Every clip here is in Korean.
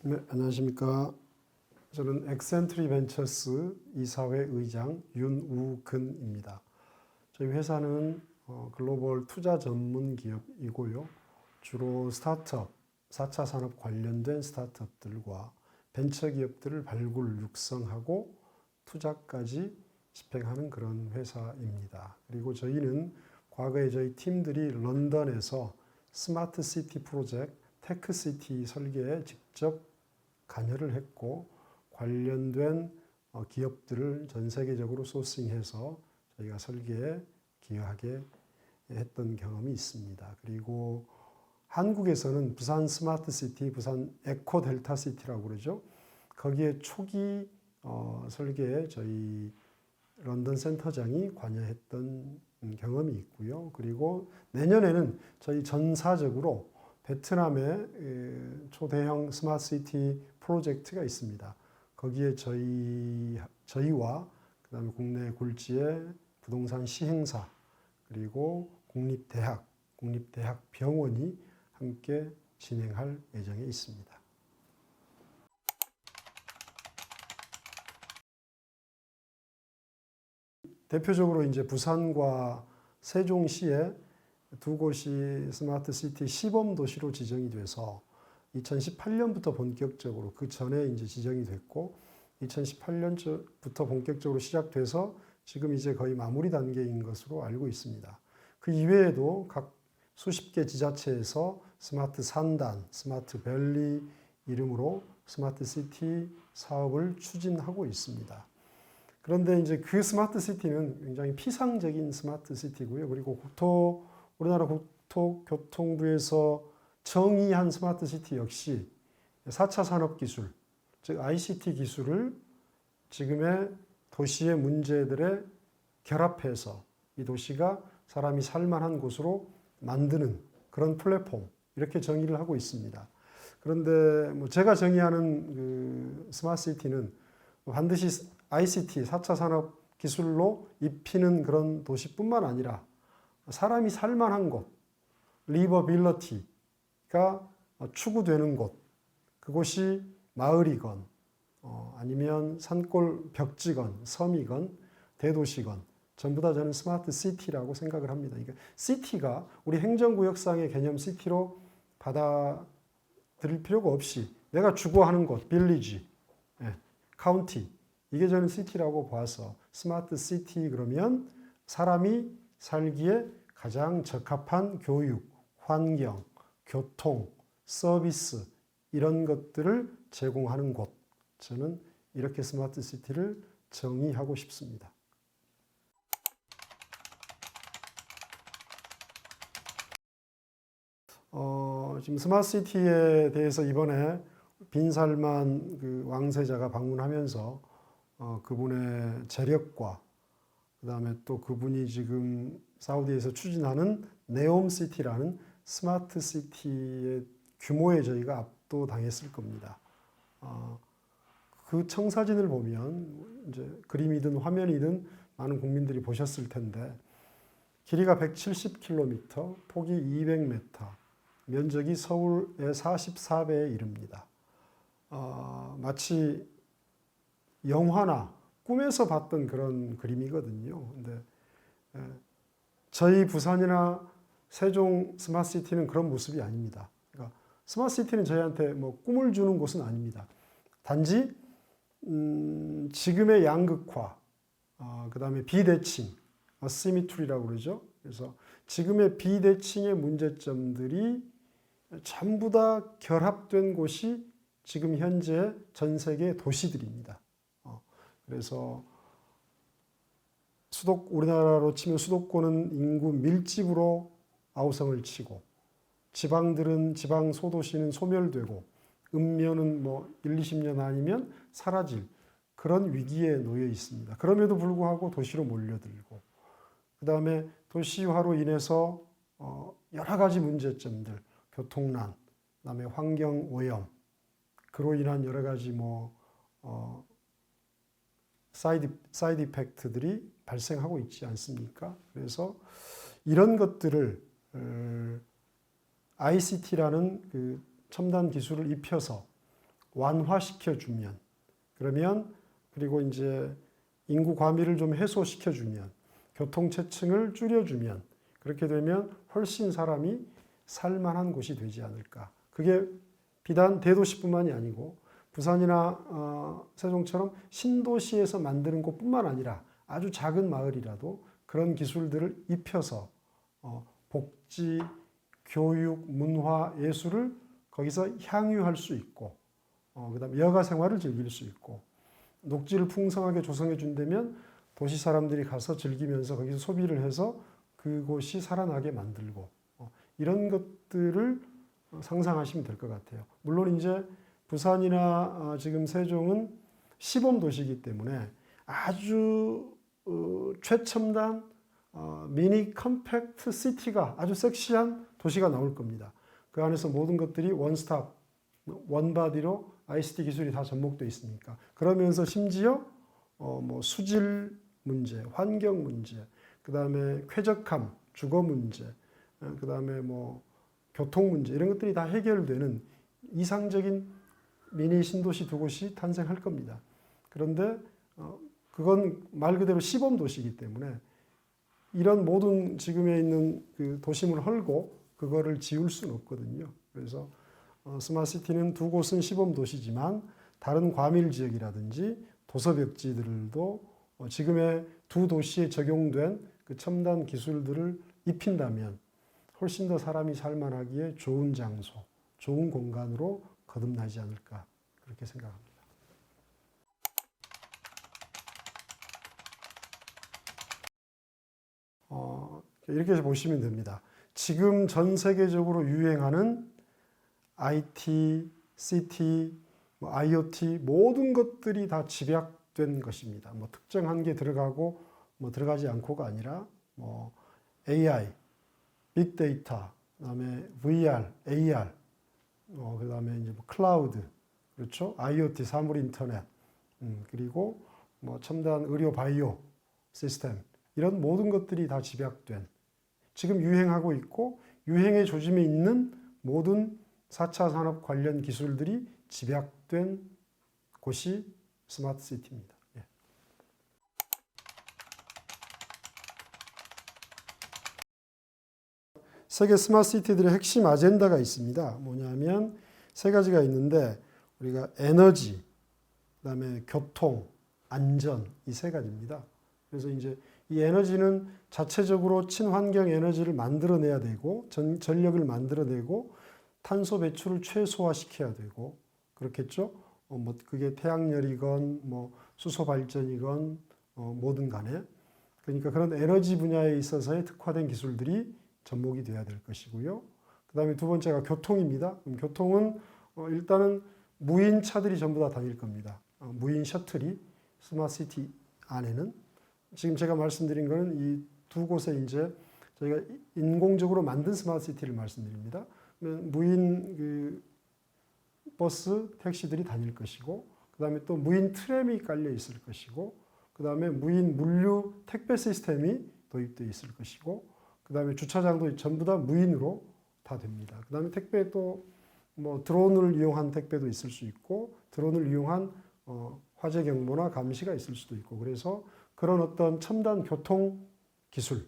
네, 안녕하십니까. 저는 엑센트리 벤처스 이사회 의장 윤우근입니다. 저희 회사는 글로벌 투자 전문 기업이고요. 주로 스타트업, 4차 산업 관련된 스타트업들과 벤처 기업들을 발굴, 육성하고 투자까지 집행하는 그런 회사입니다. 그리고 저희는 과거에 저희 팀들이 런던에서 스마트 시티 프로젝트, 테크시티 설계에 직접 관여를 했고 관련된 기업들을 전 세계적으로 소싱해서 저희가 설계에 기여하게 했던 경험이 있습니다. 그리고 한국에서는 부산 스마트 시티, 부산 에코 델타 시티라고 그러죠. 거기에 초기 설계에 저희 런던 센터장이 관여했던 경험이 있고요. 그리고 내년에는 저희 전사적으로 베트남의 초대형 스마트 시티 프로젝트가 있습니다. 거기에 저희와 그다음에 국내 굴지의 부동산 시행사 그리고 국립대학 병원이 함께 진행할 예정에 있습니다. 대표적으로 이제 부산과 세종시에 두 곳이 스마트 시티 시범 도시로 지정이 돼서 2018년부터 본격적으로 그 전에 이제 지정이 됐고 2018년부터 본격적으로 시작돼서 지금 이제 거의 마무리 단계인 것으로 알고 있습니다. 그 이외에도 각 수십 개 지자체에서 스마트 산단, 스마트 밸리 이름으로 스마트 시티 사업을 추진하고 있습니다. 그런데 이제 그 스마트 시티는 굉장히 피상적인 스마트 시티고요. 그리고 우리나라 국토교통부에서 정의한 스마트 시티 역시 4차 산업기술, 즉 ICT 기술을 지금의 도시의 문제들에 결합해서 이 도시가 사람이 살만한 곳으로 만드는 그런 플랫폼, 이렇게 정의를 하고 있습니다. 그런데 뭐 제가 정의하는 그 스마트 시티는 반드시 ICT, 4차 산업 기술로 입히는 그런 도시뿐만 아니라 사람이 살만한 곳, 리버빌리티가 추구되는 곳, 그곳이 마을이건 아니면 산골 벽지건, 섬이건, 대도시건 전부 다 저는 스마트 시티라고 생각을 합니다. 그러니까 시티가 우리 행정구역상의 개념 시티로 받아들일 필요가 없이 내가 주거하는 곳, 빌리지, 카운티, 이게 저는 시티라고 봐서 스마트 시티 그러면 사람이 살기에 가장 적합한 교육, 환경, 교통, 서비스 이런 것들을 제공하는 곳. 저는 이렇게 스마트 시티를 정의하고 싶습니다. 지금 스마트 시티에 대해서 이번에 빈살만 그 왕세자가 방문하면서 그분의 재력과 그다음에 또 그분이 지금 사우디에서 추진하는 네옴시티라는 스마트 시티의 규모에 저희가 압도당했을 겁니다. 그 청사진을 보면 이제 그림이든 화면이든 많은 국민들이 보셨을 텐데 길이가 170km, 폭이 200m, 면적이 서울의 44배에 이릅니다. 마치 영화나 꿈에서 봤던 그런 그림이거든요. 근데 저희 부산이나 세종 스마트시티는 그런 모습이 아닙니다. 그러니까 스마트시티는 저희한테 뭐 꿈을 주는 곳은 아닙니다. 단지 지금의 양극화, 그 다음에 비대칭, 어시미트리라고 그러죠. 그래서 지금의 비대칭의 문제점들이 전부 다 결합된 곳이 지금 현재 전 세계 도시들입니다. 그래서 우리나라로 치면 수도권은 인구 밀집으로 아우성을 치고 지방들은 지방 소도시는 소멸되고 읍면은 뭐 1, 20년 아니면 사라질 그런 위기에 놓여 있습니다. 그럼에도 불구하고 도시로 몰려들고 그 다음에 도시화로 인해서 여러 가지 문제점들, 교통난, 그 다음에 환경 오염, 그로 인한 여러 가지 사이드 이펙트들이 발생하고 있지 않습니까? 그래서 이런 것들을 ICT라는 그 첨단 기술을 입혀서 완화시켜주면, 그리고 이제 인구 과밀을 좀 해소시켜주면, 교통체증을 줄여주면, 그렇게 되면 훨씬 사람이 살만한 곳이 되지 않을까. 그게 비단 대도시뿐만이 아니고 부산이나 세종처럼 신도시에서 만드는 곳뿐만 아니라 아주 작은 마을이라도 그런 기술들을 입혀서 복지, 교육, 문화, 예술을 거기서 향유할 수 있고, 그다음에 여가 생활을 즐길 수 있고, 녹지를 풍성하게 조성해 준다면 도시 사람들이 가서 즐기면서 거기서 소비를 해서 그곳이 살아나게 만들고, 이런 것들을 상상하시면 될 것 같아요. 물론 이제 부산이나 지금 세종은 시범 도시이기 때문에 아주 최첨단 미니 컴팩트 시티가 아주 섹시한 도시가 나올 겁니다. 그 안에서 모든 것들이 원스톱, 원바디로 ICT 기술이 다 접목되어 있으니까. 그러면서 심지어 뭐 수질 문제, 환경 문제, 그 다음에 쾌적함, 주거 문제, 그 다음에 뭐 교통 문제 이런 것들이 다 해결되는 이상적인 미니 신도시 두 곳이 탄생할 겁니다. 그런데 그건 말 그대로 시범 도시이기 때문에 이런 모든 지금에 있는 그 도심을 헐고 그거를 지울 수는 없거든요. 그래서 스마트시티는 두 곳은 시범 도시지만 다른 과밀 지역이라든지 도서벽지들도 지금의 두 도시에 적용된 그 첨단 기술들을 입힌다면 훨씬 더 사람이 살만하기에 좋은 장소, 좋은 공간으로 거듭나지 않을까 그렇게 생각합니다. 이렇게 보시면 됩니다. 지금 전 세계적으로 유행하는 IT, CT, IoT 모든 것들이 다 집약된 것입니다. 뭐 특정한 게 들어가고 뭐 들어가지 않고가 아니라 뭐 AI, 빅데이터, 그다음에 VR, AR, 그다음에 이제 뭐 클라우드, 그렇죠? IoT, 사물 인터넷, 그리고 뭐 첨단 의료 바이오 시스템 이런 모든 것들이 다 집약된 지금 유행하고 있고 유행의 조짐에 있는 모든 4차 산업 관련 기술들이 집약된 곳이 스마트 시티입니다. 예. 세계 스마트 시티들의 핵심 아젠다가 있습니다. 뭐냐면 세 가지가 있는데 우리가 에너지, 그다음에 교통, 안전 이 세 가지입니다. 그래서 이제 이 에너지는 자체적으로 친환경 에너지를 만들어내야 되고 전력을 만들어내고 탄소 배출을 최소화시켜야 되고 그렇겠죠. 뭐 그게 태양열이건 뭐 수소 발전이건 뭐든 간에 그러니까 그런 에너지 분야에 있어서의 특화된 기술들이 접목이 돼야 될 것이고요. 그다음에 두 번째가 교통입니다. 그럼 교통은 일단은 무인 차들이 전부 다 다닐 겁니다. 무인 셔틀이 스마트 시티 안에는 지금 제가 말씀드린 거는 이 두 곳에 이제 저희가 인공적으로 만든 스마트 시티를 말씀드립니다. 무인 그 버스, 택시들이 다닐 것이고, 그 다음에 또 무인 트램이 깔려 있을 것이고, 그 다음에 무인 물류 택배 시스템이 도입되어 있을 것이고, 그 다음에 주차장도 전부 다 무인으로 다 됩니다. 그 다음에 택배 또 뭐 드론을 이용한 택배도 있을 수 있고, 드론을 이용한 화재 경보나 감시가 있을 수도 있고, 그래서 그런 어떤 첨단 교통 기술이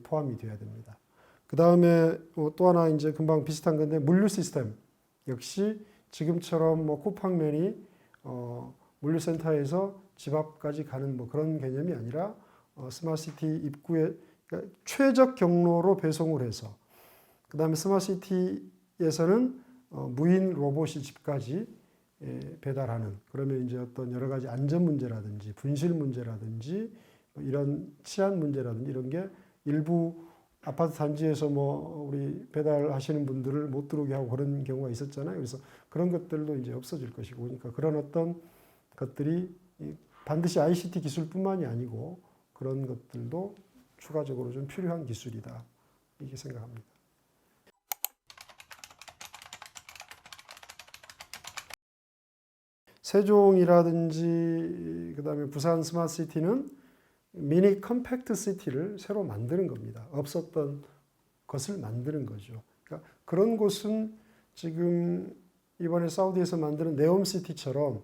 포함이 되어야 됩니다. 그 다음에 또 하나 이제 금방 비슷한 건데 물류 시스템 역시 지금처럼 뭐 쿠팡맨이 물류센터에서 집 앞까지 가는 뭐 그런 개념이 아니라 스마트시티 입구에 그러니까 최적 경로로 배송을 해서 그 다음에 스마트시티에서는 무인 로봇이 집까지 배달하는 그러면 이제 어떤 여러 가지 안전 문제라든지 분실 문제라든지 이런 치안 문제라든지 이런 게 일부 아파트 단지에서 뭐 우리 배달하시는 분들을 못 들어오게 하고 그런 경우가 있었잖아요. 그래서 그런 것들도 이제 없어질 것이고, 그러니까 그런 어떤 것들이 반드시 ICT 기술뿐만이 아니고 그런 것들도 추가적으로 좀 필요한 기술이다 이렇게 생각합니다. 세종이라든지 그다음에 부산 스마트 시티는 미니 컴팩트 시티를 새로 만드는 겁니다. 없었던 것을 만드는 거죠. 그러니까 그런 곳은 지금 이번에 사우디에서 만드는 네옴시티처럼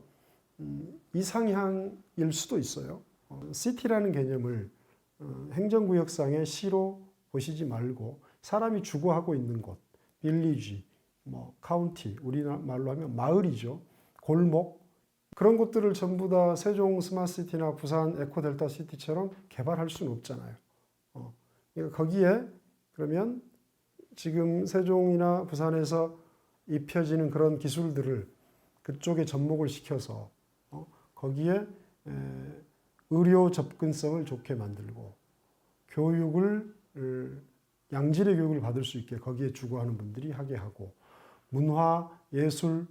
이상향일 수도 있어요. 시티라는 개념을 행정구역상의 시로 보시지 말고 사람이 주거하고 있는 곳, 빌리지, 뭐 카운티, 우리말로 하면 마을이죠. 골목, 그런 것들을 전부 다 세종 스마트시티나 부산 에코델타시티처럼 개발할 수는 없잖아요. 그러니까 거기에 그러면 지금 세종이나 부산에서 입혀지는 그런 기술들을 그쪽에 접목을 시켜서 거기에 의료 접근성을 좋게 만들고 교육을 양질의 교육을 받을 수 있게 거기에 주거하는 분들이 하게 하고 문화 예술을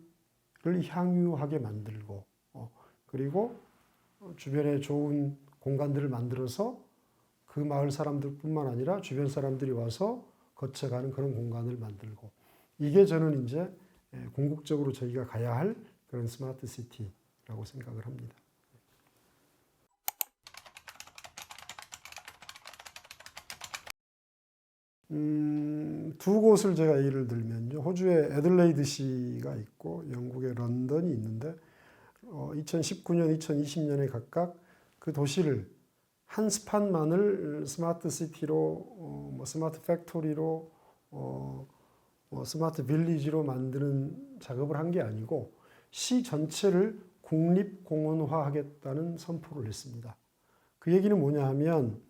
향유하게 만들고 그리고 주변에 좋은 공간들을 만들어서 그 마을 사람들뿐만 아니라 주변 사람들이 와서 거쳐가는 그런 공간을 만들고 이게 저는 이제 궁극적으로 저희가 가야 할 그런 스마트 시티라고 생각을 합니다. 두 곳을 제가 예를 들면요. 호주의 애들레이드시가 있고 영국의 런던이 있는데 2019년, 2020년에 각각 그 도시를 한 스판만을 스마트 시티로, 스마트 팩토리로, 스마트 빌리지로 만드는 작업을 한 게 아니고 시 전체를 국립공원화하겠다는 선포를 했습니다. 그 얘기는 뭐냐 하면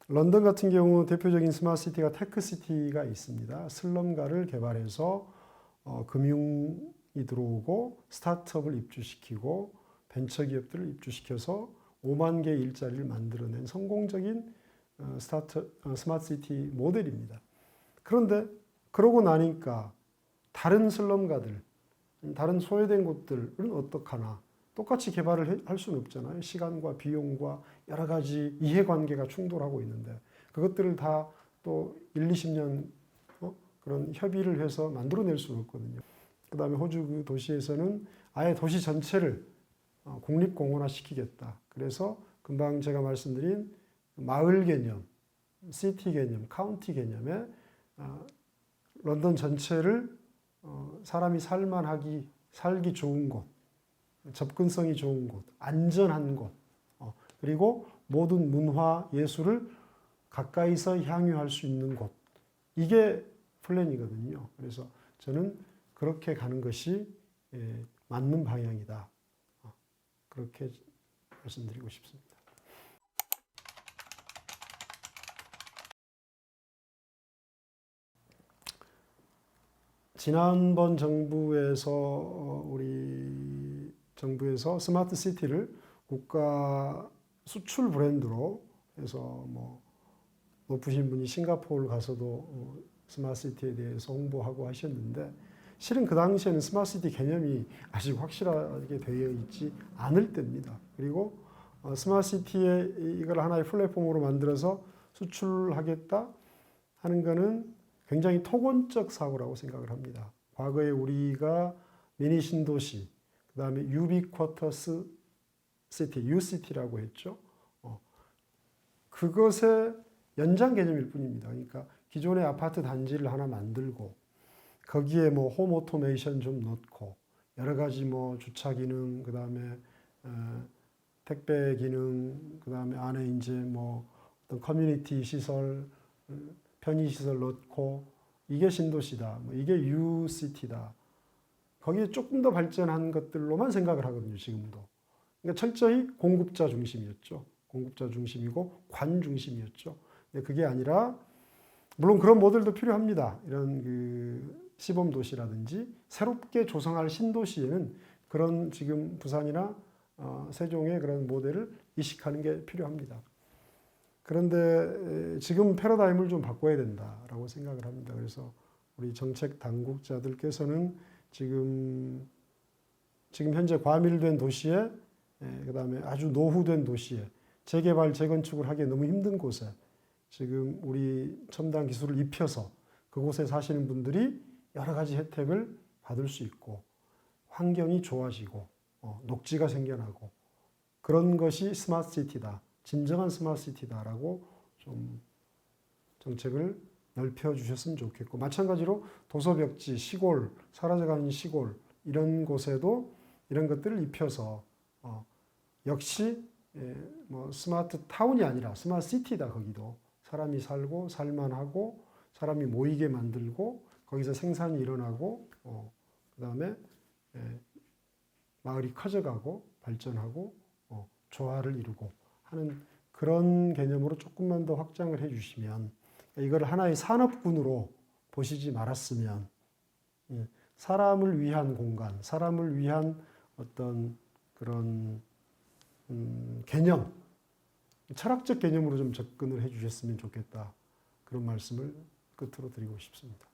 런던 같은 경우 대표적인 스마트 시티가 테크시티가 있습니다. 슬럼가를 개발해서 금융이 들어오고 스타트업을 입주시키고 벤처기업들을 입주시켜서 5만 개의 일자리를 만들어낸 성공적인 스마트 시티 모델입니다. 그런데 그러고 나니까 다른 슬럼가들, 다른 소외된 곳들은 어떡하나 똑같이 개발을 할 수는 없잖아요. 시간과 비용과 여러 가지 이해관계가 충돌하고 있는데 그것들을 다 또 1, 20년 그런 협의를 해서 만들어낼 수는 없거든요. 그 다음에 호주 그 도시에서는 아예 도시 전체를 국립공원화 시키겠다. 그래서 금방 제가 말씀드린 마을 개념, 시티 개념, 카운티 개념에 런던 전체를 사람이 살기 좋은 곳, 접근성이 좋은 곳, 안전한 곳, 그리고 모든 문화, 예술을 가까이서 향유할 수 있는 곳. 이게 플랜이거든요. 그래서 저는 그렇게 가는 것이 맞는 방향이다. 그렇게 말씀드리고 싶습니다. 지난번 정부에서 우리 정부에서 스마트 시티를 국가 수출 브랜드로 해서 뭐 높으신 분이 싱가포르 가서도 스마트 시티에 대해서 홍보하고 하셨는데 실은 그 당시에는 스마트 시티 개념이 아직 확실하게 되어 있지 않을 때입니다. 그리고 스마트 시티에 이걸 하나의 플랫폼으로 만들어서 수출하겠다 하는 거는 굉장히 토건적 사고라고 생각을 합니다. 과거에 우리가 미니 신도시, 그 다음에 유비쿼터스 시티, UCT라고 했죠. 그것의 연장 개념일 뿐입니다. 그러니까 기존의 아파트 단지를 하나 만들고 거기에 뭐 홈 오토메이션 좀 넣고 여러 가지 뭐 주차 기능, 그 다음에 택배 기능, 그 다음에 안에 이제 뭐 어떤 커뮤니티 시설, 편의 시설 넣고 이게 신도시다. 뭐 이게 UCT다. 거기에 조금 더 발전한 것들로만 생각을 하거든요. 지금도. 그러니까 철저히 공급자 중심이었죠. 공급자 중심이고 관 중심이었죠. 근데 그게 아니라 물론 그런 모델도 필요합니다. 이런 그 시범 도시라든지 새롭게 조성할 신도시에는 그런 지금 부산이나 세종의 그런 모델을 이식하는 게 필요합니다. 그런데 지금 패러다임을 좀 바꿔야 된다라고 생각을 합니다. 그래서 우리 정책 당국자들께서는 지금 현재 과밀된 도시에 그다음에 아주 노후된 도시에 재개발, 재건축을 하기 너무 힘든 곳에 지금 우리 첨단 기술을 입혀서 그곳에 사시는 분들이 여러 가지 혜택을 받을 수 있고 환경이 좋아지고 녹지가 생겨나고 그런 것이 스마트 시티다. 진정한 스마트 시티다라고 좀 정책을 넓혀 주셨으면 좋겠고 마찬가지로 도서벽지, 시골, 사라져가는 시골 이런 곳에도 이런 것들을 입혀서 역시 뭐 스마트 타운이 아니라 스마트 시티다. 거기도 사람이 살고 살만하고 사람이 모이게 만들고 거기서 생산이 일어나고 그다음에 마을이 커져가고 발전하고 조화를 이루고 하는 그런 개념으로 조금만 더 확장을 해주시면 이걸 하나의 산업군으로 보시지 말았으면 사람을 위한 공간, 사람을 위한 어떤 그런 개념, 철학적 개념으로 좀 접근을 해주셨으면 좋겠다. 그런 말씀을 끝으로 드리고 싶습니다.